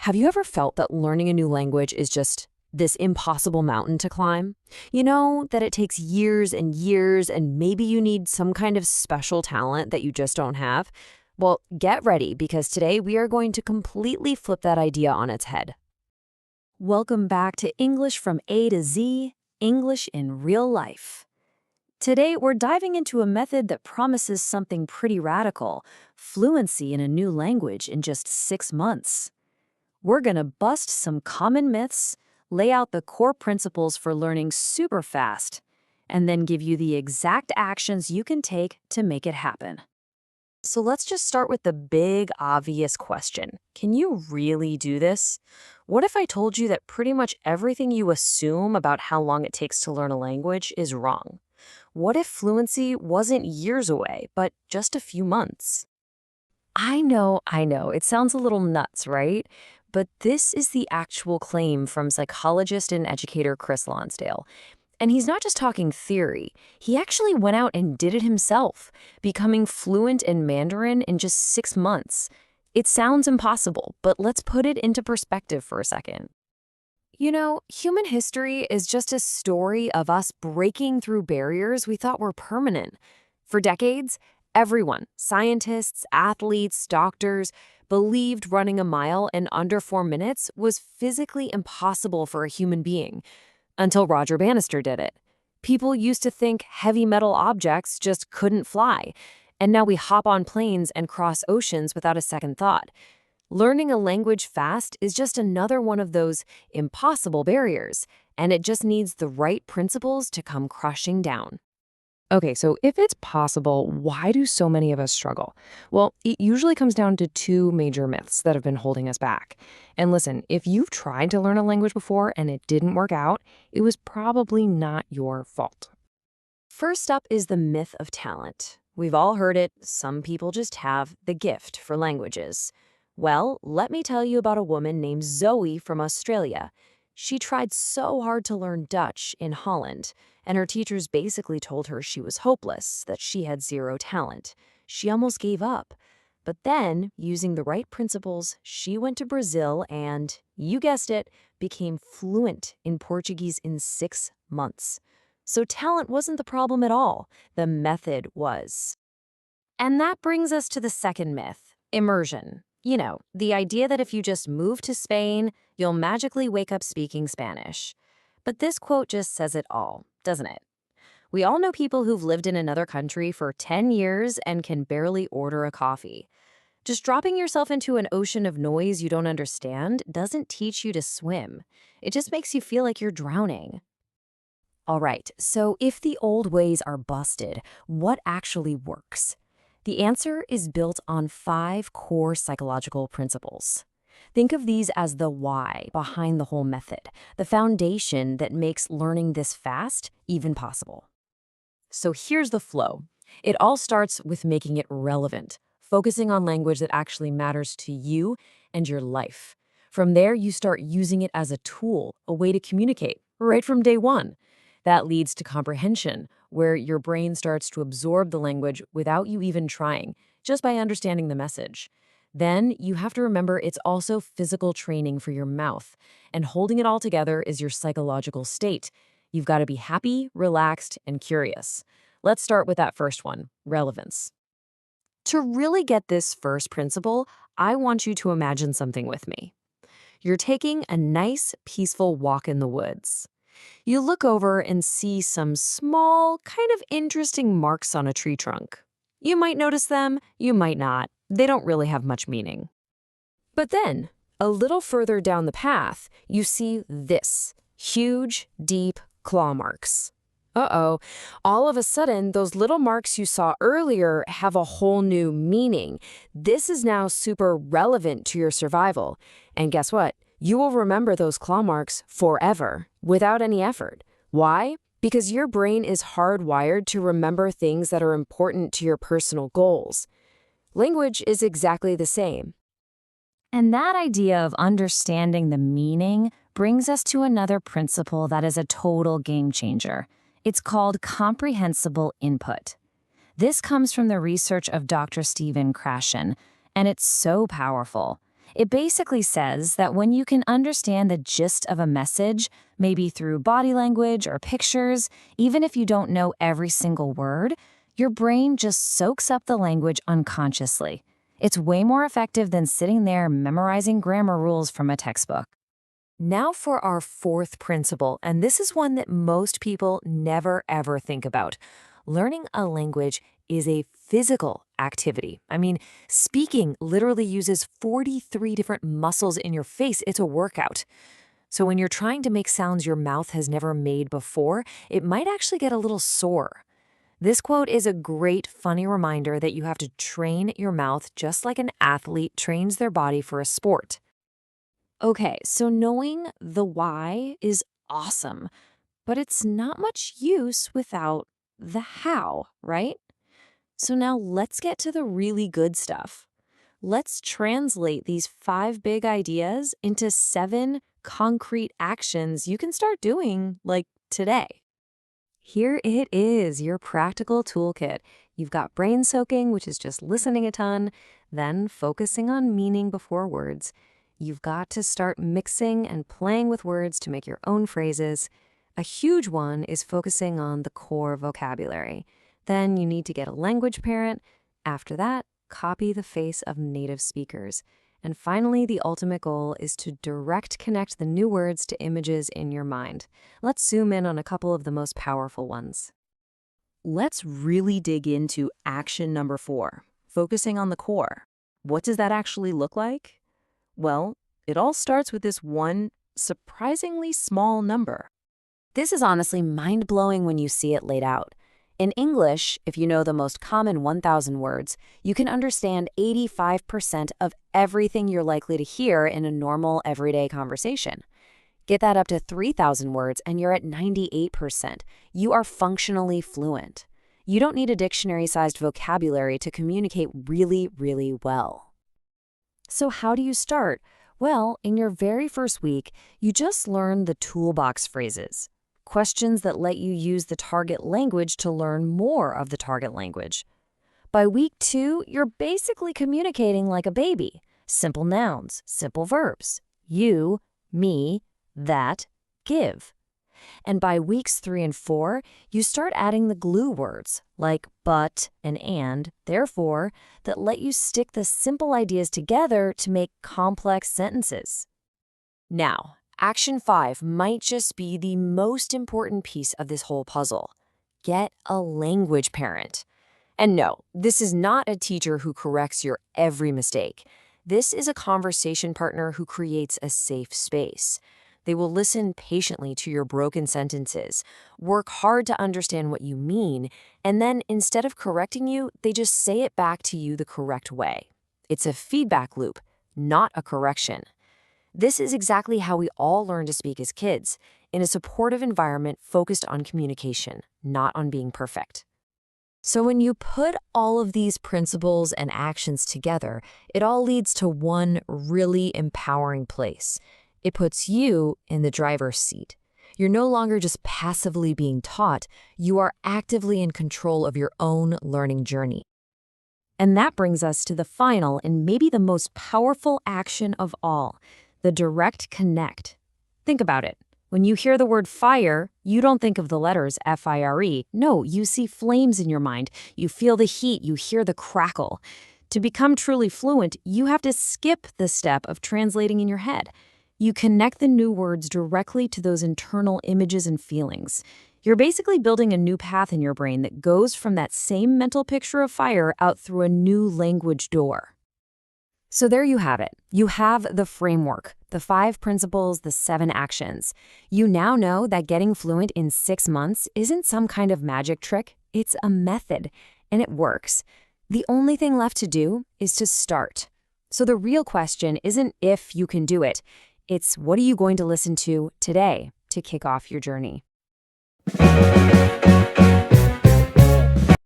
Have you ever felt that learning a new language is just this impossible mountain to climb? You know, that it takes years and years, and maybe you need some kind of special talent that you just don't have? Well, get ready, because today we are going to completely flip that idea on its head. Welcome back to English from A to Z, English in real life. Today, we're diving into a method that promises something pretty radical: fluency in a new language in just 6 months. We're going to bust some common myths, lay out the core principles for learning super fast, and then give you the exact actions you can take to make it happen. So let's just start with the big, obvious question. Can you really do this? What if I told you that pretty much everything you assume about how long it takes to learn a language is wrong? What if fluency wasn't years away, but just a few months? I know, it sounds a little nuts, right? But this is the actual claim from psychologist and educator Chris Lonsdale. And he's not just talking theory. He actually went out and did it himself, becoming fluent in Mandarin in just 6 months. It sounds impossible, but let's put it into perspective for a second. You know, human history is just a story of us breaking through barriers we thought were permanent. For decades, everyone, scientists, athletes, doctors, believed running a mile in under 4 minutes was physically impossible for a human being, until Roger Bannister did it. People used to think heavy metal objects just couldn't fly, and now we hop on planes and cross oceans without a second thought. Learning a language fast is just another one of those impossible barriers, and it just needs the right principles to come crushing down. Okay, so if it's possible, why do so many of us struggle? Well, it usually comes down to 2 major myths that have been holding us back. And listen, if you've tried to learn a language before and it didn't work out, it was probably not your fault. First up is the myth of talent. We've all heard it. Some people just have the gift for languages. Well, let me tell you about a woman named Zoe from Australia. She tried so hard to learn Dutch in Holland, and her teachers basically told her she was hopeless, that she had 0 talent. She almost gave up. But then, using the right principles, she went to Brazil and, you guessed it, became fluent in Portuguese in 6 months. So talent wasn't the problem at all. The method was. And that brings us to the second myth: immersion. You know, the idea that if you just move to Spain, you'll magically wake up speaking Spanish. But this quote just says it all, doesn't it? We all know people who've lived in another country for 10 years and can barely order a coffee. Just dropping yourself into an ocean of noise you don't understand doesn't teach you to swim. It just makes you feel like you're drowning. All right, so if the old ways are busted, what actually works? The answer is built on 5 core psychological principles. Think of these as the why behind the whole method, the foundation that makes learning this fast even possible. So here's the flow. It all starts with making it relevant, focusing on language that actually matters to you and your life. From there, you start using it as a tool, a way to communicate, right from day one. That leads to comprehension, where your brain starts to absorb the language without you even trying, just by understanding the message. Then you have to remember it's also physical training for your mouth, and holding it all together is your psychological state. You've got to be happy, relaxed, and curious. Let's start with that first one: relevance. To really get this first principle, I want you to imagine something with me. You're taking a nice, peaceful walk in the woods. You look over and see some small, kind of interesting marks on a tree trunk. You might notice them, you might not. They don't really have much meaning. But then, a little further down the path, you see this: huge, deep claw marks. Uh-oh. All of a sudden, those little marks you saw earlier have a whole new meaning. This is now super relevant to your survival. And guess what? You will remember those claw marks forever, without any effort. Why? Because your brain is hardwired to remember things that are important to your personal goals. Language is exactly the same. And that idea of understanding the meaning brings us to another principle that is a total game changer. It's called comprehensible input. This comes from the research of Dr. Stephen Krashen, and it's so powerful. It basically says that when you can understand the gist of a message, maybe through body language or pictures, even if you don't know every single word, your brain just soaks up the language unconsciously. It's way more effective than sitting there memorizing grammar rules from a textbook. Now for our fourth principle, and this is one that most people never ever think about. Learning a language is a physical activity. I mean, speaking literally uses 43 different muscles in your face. It's a workout. So when you're trying to make sounds your mouth has never made before, it might actually get a little sore. This quote is a great, funny reminder that you have to train your mouth just like an athlete trains their body for a sport. Okay, so knowing the why is awesome, but it's not much use without the how, right? So now let's get to the really good stuff. Let's translate these 5 big ideas into 7 concrete actions you can start doing, like today. Here it is, your practical toolkit. You've got brain soaking, which is just listening a ton, then focusing on meaning before words. You've got to start mixing and playing with words to make your own phrases. A huge one is focusing on the core vocabulary. Then you need to get a language parent. After that, copy the face of native speakers. And finally, the ultimate goal is to direct connect the new words to images in your mind. Let's zoom in on a couple of the most powerful ones. Let's really dig into action number 4, focusing on the core. What does that actually look like? Well, it all starts with this one surprisingly small number. This is honestly mind-blowing when you see it laid out. In English, if you know the most common 1,000 words, you can understand 85% of everything you're likely to hear in a normal, everyday conversation. Get that up to 3,000 words and you're at 98%. You are functionally fluent. You don't need a dictionary-sized vocabulary to communicate really, really well. So how do you start? Well, in your very first week, you just learn the toolbox phrases. Questions that let you use the target language to learn more of the target language. By week 2, you're basically communicating like a baby. Simple nouns, simple verbs. You, me, that, give. And by weeks 3 and 4, you start adding the glue words like but and, therefore, that let you stick the simple ideas together to make complex sentences. Now, action 5 might just be the most important piece of this whole puzzle. Get a language parent. And no, this is not a teacher who corrects your every mistake. This is a conversation partner who creates a safe space. They will listen patiently to your broken sentences, work hard to understand what you mean, and then instead of correcting you, they just say it back to you the correct way. It's a feedback loop, not a correction. This is exactly how we all learn to speak as kids, in a supportive environment focused on communication, not on being perfect. So when you put all of these principles and actions together, it all leads to one really empowering place. It puts you in the driver's seat. You're no longer just passively being taught, you are actively in control of your own learning journey. And that brings us to the final and maybe the most powerful action of all, the direct connect. Think about it. When you hear the word fire, you don't think of the letters F-I-R-E. No, you see flames in your mind. You feel the heat. You hear the crackle. To become truly fluent, you have to skip the step of translating in your head. You connect the new words directly to those internal images and feelings. You're basically building a new path in your brain that goes from that same mental picture of fire out through a new language door. So there you have it. You have the framework, the 5 principles, the 7 actions. You now know that getting fluent in 6 months isn't some kind of magic trick. It's a method, and it works. The only thing left to do is to start. So the real question isn't if you can do it. It's what are you going to listen to today to kick off your journey?